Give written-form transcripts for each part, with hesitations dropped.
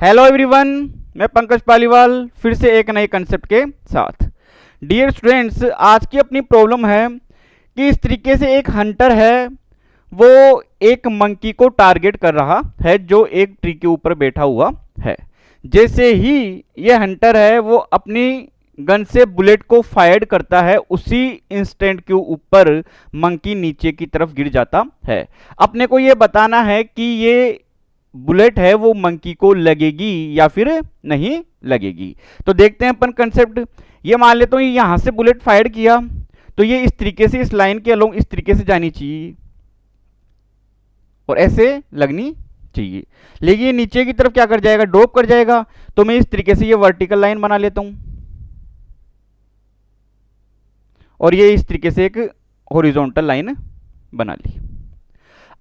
Hello everyone, मैं पंकज पालीवाल फिर से एक नए कंसेप्ट के साथ। डियर स्टूडेंट्स, आज की अपनी प्रॉब्लम है कि इस तरीके से एक हंटर है, वो एक मंकी को टारगेट कर रहा है जो एक ट्री के ऊपर बैठा हुआ है। जैसे ही ये हंटर है वो अपनी गन से बुलेट को फायर करता है, उसी इंस्टेंट के ऊपर मंकी नीचे की तरफ गिर जाता है। अपने को ये बताना है कि ये बुलेट है वो मंकी को लगेगी या फिर नहीं लगेगी। तो देखते हैं अपन कंसेप्ट। ये मान लेता हूं यहां से बुलेट फायर किया तो ये इस तरीके से इस लाइन के अलोंग इस तरीके से जानी चाहिए और ऐसे लगनी चाहिए, लेकिन ये नीचे की तरफ क्या कर जाएगा, ड्रॉप कर जाएगा। तो मैं इस तरीके से ये वर्टिकल लाइन बना लेता हूं और ये इस तरीके से एक हॉरिजॉन्टल लाइन बना ली।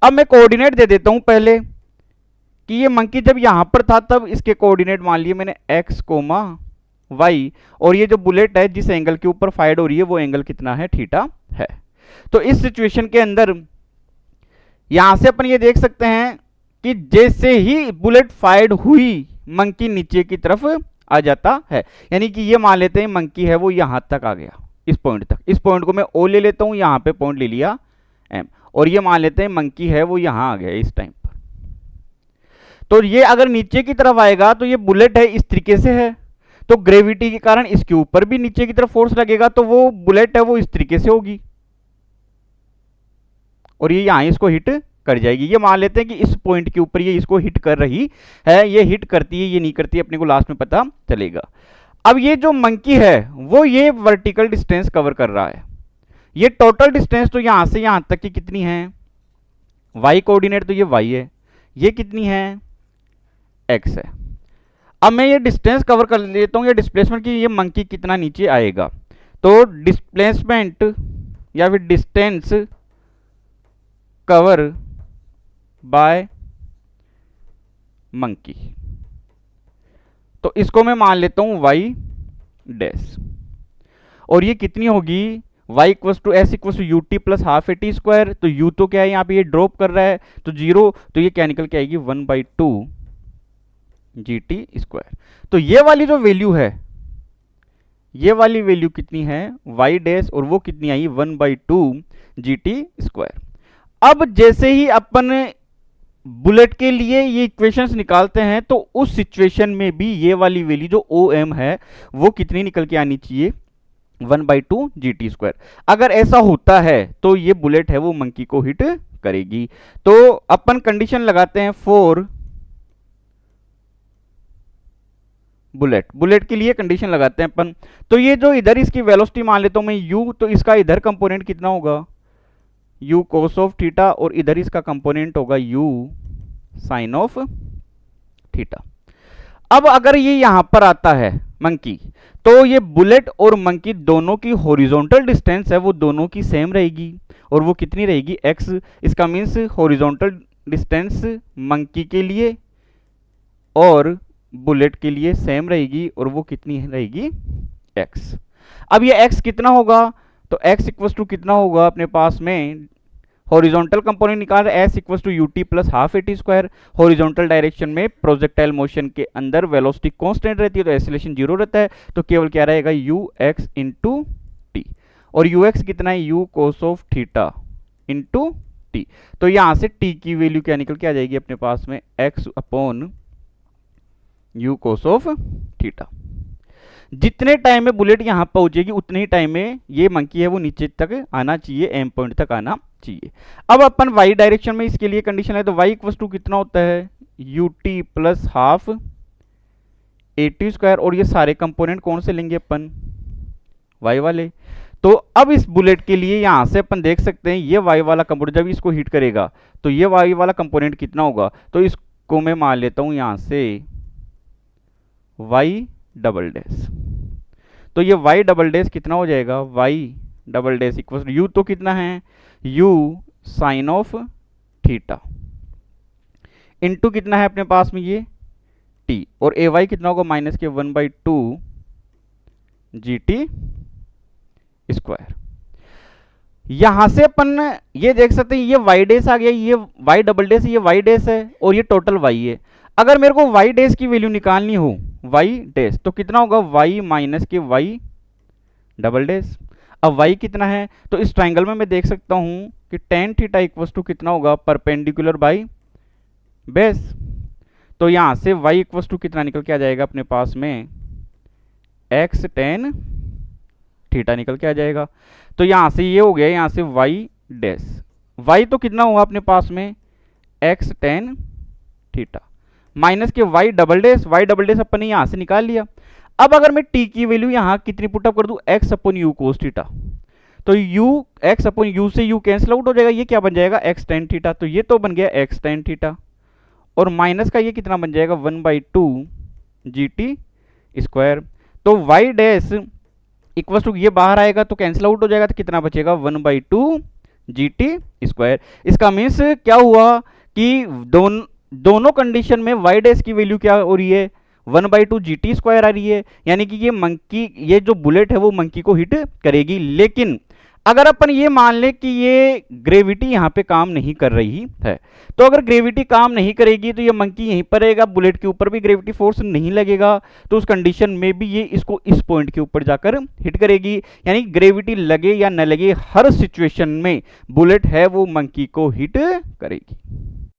अब मैं कोऑर्डिनेट दे देता हूं पहले कि ये मंकी जब यहां पर था तब इसके कोऑर्डिनेट मान लिए मैंने x, y, और ये जो बुलेट है जिस एंगल के ऊपर फायर हो रही है वो एंगल कितना है, थीटा है। तो इस सिचुएशन के अंदर यहां से अपन ये देख सकते हैं कि जैसे ही बुलेट फायर्ड हुई मंकी नीचे की तरफ आ जाता है, यानी कि ये मान लेते हैं मंकी है वो यहां तक आ गया, इस पॉइंट तक। इस पॉइंट को मैं ओ ले लेता हूं, यहां पे पॉइंट ले लिया एम, और ये मान लेते हैं मंकी है वो यहां आ गया इस टाइम पर। तो ये अगर नीचे की तरफ आएगा तो ये बुलेट है इस तरीके से है, तो ग्रेविटी के कारण इसके ऊपर भी नीचे की तरफ फोर्स लगेगा, तो वो बुलेट है वो इस तरीके से होगी और ये यहां इसको हिट कर जाएगी। ये मान लेते हैं कि इस पॉइंट के ऊपर ये इसको हिट कर रही है, ये हिट करती है, ये नहीं करती है, अपने को लास्ट में पता चलेगा। अब ये जो मंकी है वो ये वर्टिकल डिस्टेंस कवर कर रहा है। ये टोटल डिस्टेंस तो यहां से यहां तक की कितनी है, y कोऑर्डिनेट तो ये y है, ये कितनी है, x है। अब मैं ये डिस्टेंस कवर कर लेता हूं, ये डिस्प्लेसमेंट की ये मंकी कितना नीचे आएगा। तो डिस्प्लेसमेंट या फिर डिस्टेंस कवर बाय मंकी, तो इसको मैं मान लेता हूं y डैश, और ये कितनी होगी, y equals to S equals to U T plus half A T square. तो u तो क्या है यहाँ पे, ये ड्रॉप कर रहा है तो जीरो, तो ये क्या निकल के आएगी 1/2 जी टी स्क्वायर। तो ये वाली जो वैल्यू है, ये वाली वैल्यू कितनी है y डैश, और वो कितनी आई 1/2 जी टी स्क्वायर। अब जैसे ही अपन बुलेट के लिए ये इक्वेशंस निकालते हैं तो उस सिचुएशन में भी ये वाली वैल्यू जो ओ एम है वो कितनी निकल के आनी चाहिए, 1/2 जी टी स्क्वायर। अगर ऐसा होता है तो ये बुलेट है वो मंकी को हिट करेगी। तो अपन कंडीशन लगाते हैं फॉर बुलेट के लिए कंडीशन लगाते हैं अपन। तो ये जो इधर इसकी वेलोसिटी मान लेता हूं मैं u, तो इसका इधर कंपोनेंट कितना होगा, u cos ऑफ थीटा, और इधर इसका कंपोनेंट होगा u साइन ऑफ थीटा। अब अगर ये यहां पर आता है मंकी, तो ये बुलेट और मंकी दोनों की हॉरिजॉन्टल डिस्टेंस है वो दोनों की सेम रहेगी, और वो कितनी रहेगी, x। इसका मीन्स हॉरिजॉन्टल डिस्टेंस मंकी के लिए और बुलेट के लिए सेम रहेगी, और वो कितनी रहेगी, x। अब ये x कितना होगा, तो x इक्वल टू कितना होगा अपने पास में, हॉरिजॉन्टल कंपोनेंट निकाल रहे हैं, s equal to U T plus half A T square. Horizontal direction में प्रोजेक्टाइल मोशन के अंदर वेलोसिटी कांस्टेंट रहती है तो एक्सीलरेशन जीरो रहता है, तो केवल क्या रहेगा यू एक्स इंटू टी, और यू एक्स कितना है, you cos of theta into T. तो यहां से t की वैल्यू क्या निकल के आ जाएगी अपने पास में, x upon you cos of theta. जितने टाइम में बुलेट यहां पहुंचेगी उतने ही टाइम में ये मंकी है वो नीचे तक आना चाहिए, एम पॉइंट तक आना चाहिए। अब अपन y डायरेक्शन में इसके लिए कंडीशन है, तो y इक्वल टू कितना होता है, you T plus half A T square, और ये सारे कंपोनेंट कौन से लेंगे अपन, y वाले। तो अब इस बुलेट के लिए यहां से अपन देख सकते हैं ये y वाला कंपोनेंट जब इसको हिट करेगा तो ये y वाला कंपोनेंट कितना होगा, तो इसको मैं मान लेता हूं यहां से y डबल डैश। तो ये y डबल डैश कितना हो जाएगा, y double dash equal U तो कितना है, u sine of theta into कितना है अपने पास में ये t, और ए वाई कितना होगा माइनस के 1/2 जी टी स्क्वायर। यहां से अपन ये देख सकते हैं ये y डैश आ गया, ये y डबल डैश, ये y डैश है और ये टोटल y है। अगर मेरे को y डैश की वैल्यू निकालनी हो, y डैश, तो कितना होगा, y माइनस के y डबल डैश। अब y कितना है, तो इस ट्राइंगल में मैं देख सकता हूं कि टेन थीटा इक्वल्स टू कितना होगा, परपेंडिकुलर बाई बेस। तो यहां से y इक्वल्स टू कितना निकल के आ जाएगा अपने पास में, x टेन थीटा निकल के आ जाएगा। तो यहां से ये हो गया, यहां से y डैश, y तो कितना हुआ अपने पास में, x टेन थीटा माइनस के y डबल डैश अपन ने यहां से निकाल लिया। अब अगर मैं t की वैल्यू यहां कितनी पुटअप कर दूं, x upon you cos theta, तो u x अपन u से u कैंसिल आउट हो जाएगा, ये क्या बन जाएगा, x टेन थीटा। तो ये तो बन गया x टेन थीटा, और माइनस का ये कितना बन जाएगा, 1/2 GT स्क्वायर। तो y डैश इक्वल टू, ये बाहर आएगा तो कैंसिल आउट हो जाएगा, तो कितना बचेगा, 1/2 GT स्क्वायर। इसका मीन्स क्या हुआ कि दोनों कंडीशन में y डैश की वैल्यू क्या हो रही है, 1/2 GT स्क्वायर आ रही है, यानी कि ये जो बुलेट है वो मंकी को हिट करेगी। लेकिन अगर अपन ये मान ले कि ये ग्रेविटी यहाँ पे काम नहीं कर रही है, तो अगर ग्रेविटी काम नहीं करेगी तो ये मंकी यहीं पर रहेगा, बुलेट के ऊपर भी ग्रेविटी फोर्स नहीं लगेगा, तो उस कंडीशन में भी ये इसको इस पॉइंट के ऊपर जाकर हिट करेगी। यानी ग्रेविटी लगे या न लगे, हर सिचुएशन में बुलेट है वो मंकी को हिट करेगी।